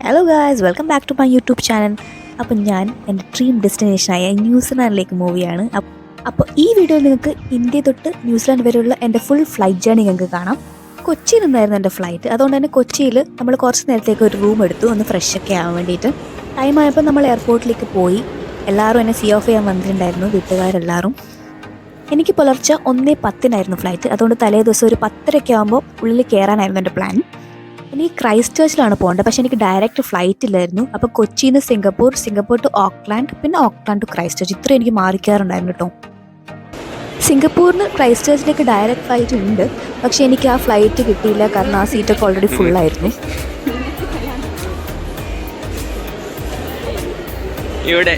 Hello guys, welcome back to my YouTube channel. അപ്പം ഞാൻ എൻ്റെ ഡ്രീം ഡെസ്റ്റിനേഷനായ ന്യൂസിലാൻഡിലേക്ക് മൂവ് ചെയ്യാണ്. അപ്പോൾ ഈ വീഡിയോയിൽ നിങ്ങൾക്ക് ഇന്ത്യ തൊട്ട് ന്യൂസിലാൻഡ് വരെയുള്ള എൻ്റെ ഫുൾ ഫ്ലൈറ്റ് ജേർണി നിങ്ങൾക്ക് കാണാം. കൊച്ചിയിൽ നിന്നായിരുന്നു എൻ്റെ ഫ്ലൈറ്റ്. അതുകൊണ്ട് തന്നെ കൊച്ചിയിൽ നമ്മൾ കുറച്ച് നേരത്തേക്ക് ഒരു റൂം എടുത്തു, ഒന്ന് ഫ്രഷൊക്കെ ആവാൻ വേണ്ടിയിട്ട്. ടൈം ആയപ്പോൾ നമ്മൾ എയർപോർട്ടിലേക്ക് പോയി. എല്ലാവരും എന്നെ സീ ഓഫ് ചെയ്യാൻ വന്നിട്ടുണ്ടായിരുന്നു, വീട്ടുകാരെല്ലാവരും. എനിക്ക് പുലർച്ചെ 1:10 ഫ്ലൈറ്റ്. അതുകൊണ്ട് തലേ ദിവസം ഒരു 10:30 ആകുമ്പോൾ ഉള്ളിൽ കയറാനായിരുന്നു എൻ്റെ പ്ലാൻ. എനിക്ക് ക്രൈസ്റ്റ് ചർച്ചിലാണ് പോകേണ്ടത്, പക്ഷേ എനിക്ക് ഡയറക്റ്റ് ഫ്ലൈറ്റ് ഇല്ലായിരുന്നു. അപ്പോൾ കൊച്ചിയിൽ നിന്ന് സിംഗപ്പൂർ ടു ഓക്ലാൻഡ്, പിന്നെ ഓക്ലാൻഡ് ടു ക്രൈസ്റ്റ് ചർച്ച്, ഇത്രയും എനിക്ക് മാറിക്കാറുണ്ടായിരുന്നു കേട്ടോ. സിംഗപ്പൂരിന് ക്രൈസ്റ്റ് ചർച്ചിലേക്ക് ഡയറക്റ്റ് ഫ്ലൈറ്റ് ഉണ്ട്, പക്ഷേ എനിക്ക് ആ ഫ്ലൈറ്റ് കിട്ടിയില്ല, കാരണം ആ സീറ്റൊക്കെ ഓൾറെഡി ഫുള്ളായിരുന്നു. ഇവിടെ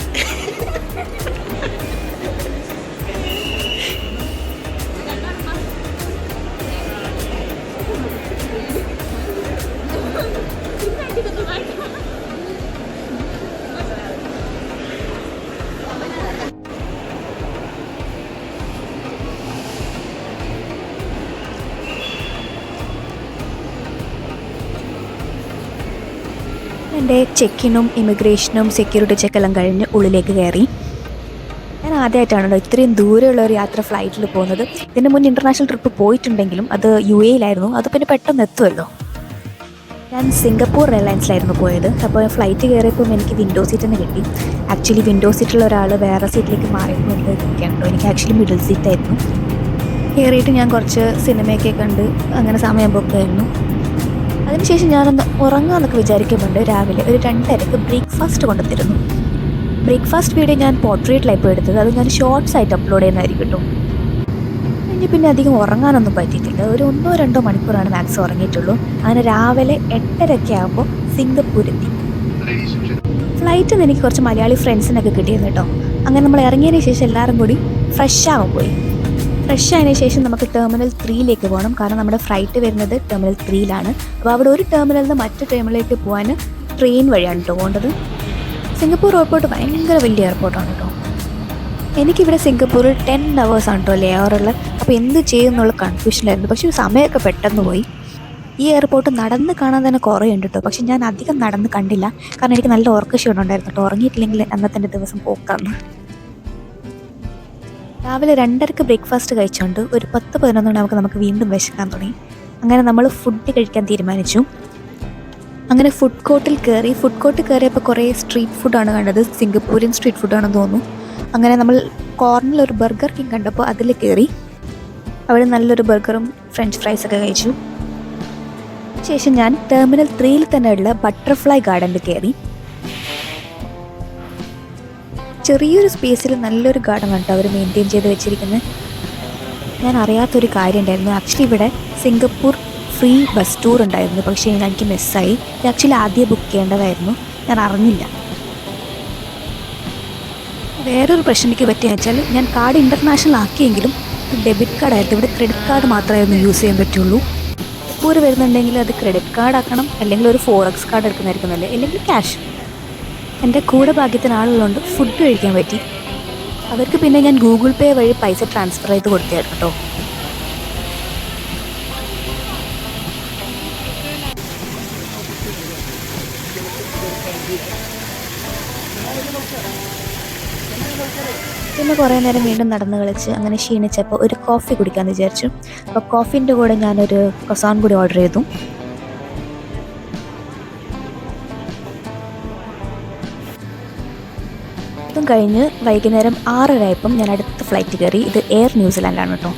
എൻ്റെ ചെക്കിനും ഇമിഗ്രേഷനും സെക്യൂരിറ്റി ചെക്കെല്ലാം കഴിഞ്ഞ് ഉള്ളിലേക്ക് കയറി. ഞാൻ ആദ്യമായിട്ടാണല്ലോ ഇത്രയും ദൂരെയുള്ള ഒരു യാത്ര ഫ്ലൈറ്റിൽ പോകുന്നത്. ഇതിന് മുന്നേ ഇൻ്റർനാഷണൽ ട്രിപ്പ് പോയിട്ടുണ്ടെങ്കിലും അത് UAE-യിലായിരുന്നു. അത് പിന്നെ പെട്ടെന്ന് എത്തുമല്ലോ. ഞാൻ സിംഗപ്പൂർ എയർലൈൻസിലായിരുന്നു പോയത്. അപ്പോൾ ഫ്ലൈറ്റ് കയറിയപ്പോൾ എനിക്ക് വിൻഡോ സീറ്റ് തന്നെ കിട്ടി. ആക്ച്വലി വിൻഡോ സീറ്റുള്ള ഒരാൾ വേറെ സീറ്റിലേക്ക് മാറിയപ്പോൾ എനിക്ക് കിട്ടിയാണ്ടോ. എനിക്ക് ആക്ച്വലി മിഡിൽ സീറ്റായിരുന്നു. കയറിയിട്ട് ഞാൻ കുറച്ച് സിനിമയൊക്കെ കണ്ട് അങ്ങനെ സമയം പോക്കായിരുന്നു. അതിനുശേഷം ഞാനൊന്ന് ഉറങ്ങാമെന്നൊക്കെ വിചാരിക്കുന്നുണ്ട്. രാവിലെ ഒരു 2:30 ബ്രേക്ക്ഫാസ്റ്റ് കൊണ്ടുത്തരുന്നു. ബ്രേക്ക്ഫാസ്റ്റ് വീഡിയോ ഞാൻ പോർട്രേറ്റിലായിപ്പോൾ എടുത്തത്. അത് ഞാൻ ഷോർട്സ് ആയിട്ട് അപ്ലോഡ് ചെയ്യുന്നതായിരിക്കും കേട്ടോ. കഴിഞ്ഞ് പിന്നെ അധികം ഉറങ്ങാനൊന്നും പറ്റിയിട്ടില്ല. ഒരു 1-2 മണിക്കൂറാണ് മാക്സിമം ഉറങ്ങിയിട്ടുള്ളൂ. അങ്ങനെ രാവിലെ 8:30 ആകുമ്പോൾ സിംഗപ്പൂരെത്തി. ഫ്ലൈറ്റിൽ നിന്ന് എനിക്ക് കുറച്ച് മലയാളി ഫ്രണ്ട്സിനൊക്കെ കിട്ടിയിരുന്നു കേട്ടോ. അങ്ങനെ നമ്മൾ ഇറങ്ങിയതിന് ശേഷം എല്ലാവരും കൂടി ഫ്രഷ് ആവാൻ പോയി. ഫ്രഷ് ആയതിനു ശേഷം നമുക്ക് ടെർമിനൽ 3യിലേക്ക് പോകണം, കാരണം നമ്മുടെ ഫ്ലൈറ്റ് വരുന്നത് ടെർമിനൽ 3യിലാണ്. അപ്പോൾ അവിടെ ഒരു ടെർമിനലിൽ നിന്ന് മറ്റു ടെർമിനലിലേക്ക് പോകാൻ ട്രെയിൻ വഴിയാണ് കേട്ടോ പോകേണ്ടത്. സിംഗപ്പൂർ എയർപോർട്ട് ഭയങ്കര വലിയ എയർപോർട്ടാണ് കേട്ടോ. എനിക്കിവിടെ സിംഗപ്പൂരിൽ 10 hours കേട്ടോ ലേ ഓവറുള്ളത്. അപ്പോൾ എന്ത് ചെയ്യും എന്നുള്ള കൺഫ്യൂഷനിലായിരുന്നു. പക്ഷേ സമയമൊക്കെ പെട്ടെന്ന് പോയി. ഈ എയർപോർട്ട് നടന്ന് കാണാൻ തന്നെ കുറേ ഉണ്ട് കേട്ടോ. പക്ഷേ ഞാൻ അധികം നടന്ന് കണ്ടില്ല, കാരണം എനിക്ക് നല്ല ഉറക്കക്ഷീണം ഉണ്ടായിരുന്നു കേട്ടോ. ഉറങ്ങിയിട്ടില്ലെങ്കിൽ അന്നത്തെ ദിവസം പോക്കാന്ന്. രാവിലെ 2:30 ബ്രേക്ക്ഫാസ്റ്റ് കഴിച്ചുകൊണ്ട് ഒരു 10-11 നമുക്ക് വീണ്ടും വിശക്കാൻ തുടങ്ങി. അങ്ങനെ നമ്മൾ ഫുഡ് കഴിക്കാൻ തീരുമാനിച്ചു. അങ്ങനെ ഫുഡ് കോർട്ടിൽ കയറി. ഫുഡ് കോർട്ടിൽ കയറിയപ്പോൾ കുറേ സ്ട്രീറ്റ് ഫുഡാണ് കണ്ടത്. സിംഗപ്പൂരിയൻ സ്ട്രീറ്റ് ഫുഡാണെന്ന് തോന്നുന്നു. അങ്ങനെ നമ്മൾ കോർണറിൽ ഒരു ബർഗർ കിങ് കണ്ടപ്പോൾ അതിൽ കയറി. അവിടെ നല്ലൊരു ബർഗറും ഫ്രഞ്ച് ഫ്രൈസൊക്കെ കഴിച്ചു. ശേഷം ഞാൻ ടെർമിനൽ 3യിൽ തന്നെ ഉള്ള ബട്ടർഫ്ലൈ ഗാർഡനിൽ കയറി. ചെറിയൊരു സ്പേസിൽ നല്ലൊരു ഗാർഡൻ കണ്ടോ അവർ മെയിൻറ്റെയിൻ ചെയ്ത് വെച്ചിരിക്കുന്നത്. ഞാൻ അറിയാത്തൊരു കാര്യം ഉണ്ടായിരുന്നു. ആക്ച്വലി ഇവിടെ സിംഗപ്പൂർ ഫ്രീ ബസ് ടൂർ ഉണ്ടായിരുന്നു, പക്ഷേ എനിക്ക് മിസ്സായി. ആക്ച്വലി ആദ്യം ബുക്ക് ചെയ്യേണ്ടതായിരുന്നു, ഞാൻ അറിഞ്ഞില്ല. വേറൊരു പ്രശ്നം എനിക്ക് പറ്റിയെന്ന് വെച്ചാൽ ഞാൻ കാർഡ് ഇൻ്റർനാഷണൽ ആക്കിയെങ്കിലും ഡെബിറ്റ് കാർഡായിരുന്നു. ഇവിടെ ക്രെഡിറ്റ് കാർഡ് മാത്രമായിരുന്നു യൂസ് ചെയ്യാൻ പറ്റുള്ളൂ. സിംഗപ്പൂർ വരുന്നുണ്ടെങ്കിൽ അത് ക്രെഡിറ്റ് കാർഡ് ആക്കണം, അല്ലെങ്കിൽ ഒരു 4X കാർഡ് എടുക്കുന്നതായിരിക്കും നല്ലത്, അല്ലെങ്കിൽ ക്യാഷ്. എൻ്റെ കൂടെ ഭാഗ്യത്തിന് ആളുള്ളതുകൊണ്ട് ഫുഡ് കഴിക്കാൻ പറ്റി. അവർക്ക് പിന്നെ ഞാൻ ഗൂഗിൾ പേ വഴി പൈസ ട്രാൻസ്ഫർ ചെയ്ത് കൊടുത്തായിരുന്നു കേട്ടോ. പിന്നെ കുറേ നേരം വീണ്ടും നടന്ന് കളിച്ച് അങ്ങനെ ക്ഷീണിച്ചപ്പോൾ ഒരു കോഫി കുടിക്കാമെന്ന് വിചാരിച്ചു. അപ്പോൾ കോഫീൻ്റെ കൂടെ ഞാനൊരു ക്രോസാൻ കൂടി ഓർഡർ ചെയ്തു. ഇതും കഴിഞ്ഞ് വൈകുന്നേരം 6:30 ആയപ്പം ഞാൻ അടുത്ത ഫ്ലൈറ്റ് കയറി. ഇത് എയർ ന്യൂസിലാൻഡാണ് കേട്ടോ.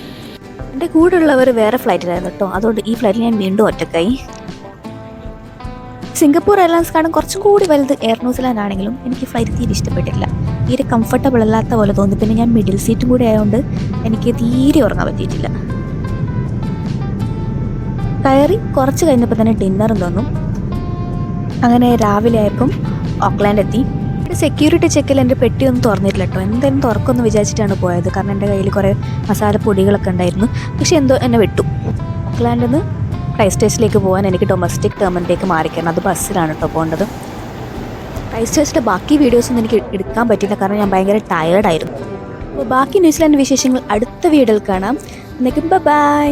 എൻ്റെ കൂടെയുള്ളവർ വേറെ ഫ്ലൈറ്റിലായിരുന്നു കേട്ടോ. അതുകൊണ്ട് ഈ ഫ്ലൈറ്റിൽ ഞാൻ വീണ്ടും ഒറ്റക്കായി. സിംഗപ്പൂർ എയർലൈൻസ് കാണാൻ കുറച്ചും കൂടി വലുത് എയർ ന്യൂസിലാൻഡ് ആണെങ്കിലും എനിക്ക് ഫ്ലൈറ്റ് തീരെ ഇഷ്ടപ്പെട്ടില്ല. തീരെ കംഫർട്ടബിൾ അല്ലാത്ത പോലെ തോന്നി. പിന്നെ ഞാൻ മിഡിൽ സീറ്റും കൂടി ആയതുകൊണ്ട് എനിക്ക് തീരെ ഉറങ്ങാൻ പറ്റിയിട്ടില്ല. കയറി കുറച്ച് കഴിഞ്ഞപ്പോൾ തന്നെ ഡിന്നറും തോന്നും. അങ്ങനെ രാവിലെ ആയപ്പം ഓക്ലാൻഡ് എത്തി. സെക്യൂരിറ്റി ചെക്കിൽ എൻ്റെ പെട്ടിയൊന്നും തുറന്നിട്ടില്ല കേട്ടോ. എന്തായാലും തുറക്കുമെന്ന് വിചാരിച്ചിട്ടാണ് പോയത്, കാരണം എൻ്റെ കയ്യിൽ കുറേ മസാലപ്പൊടികളൊക്കെ ഉണ്ടായിരുന്നു. പക്ഷെ എന്തോ എന്നെ വിട്ടു. ഓക്ലാൻഡിൽ നിന്ന് ക്രൈസ്റ്റ് ചർച്ചിലേക്ക് പോകാൻ എനിക്ക് ഡൊമസ്റ്റിക് ടെർമിനലിലേക്ക് മാറിക്കണം. അത് ബസ്സിലാണ് കേട്ടോ പോകേണ്ടത്. ക്രൈസ്റ്റ് ചർച്ചിൻ്റെ ബാക്കി വീഡിയോസൊന്നും എനിക്ക് എടുക്കാൻ പറ്റില്ല, കാരണം ഞാൻ ഭയങ്കര ടയേർഡായിരുന്നു. അപ്പോൾ ബാക്കി ന്യൂസിലാൻഡ് വിശേഷങ്ങൾ അടുത്ത വീഡിയോയിൽ കാണാം. ബൈ.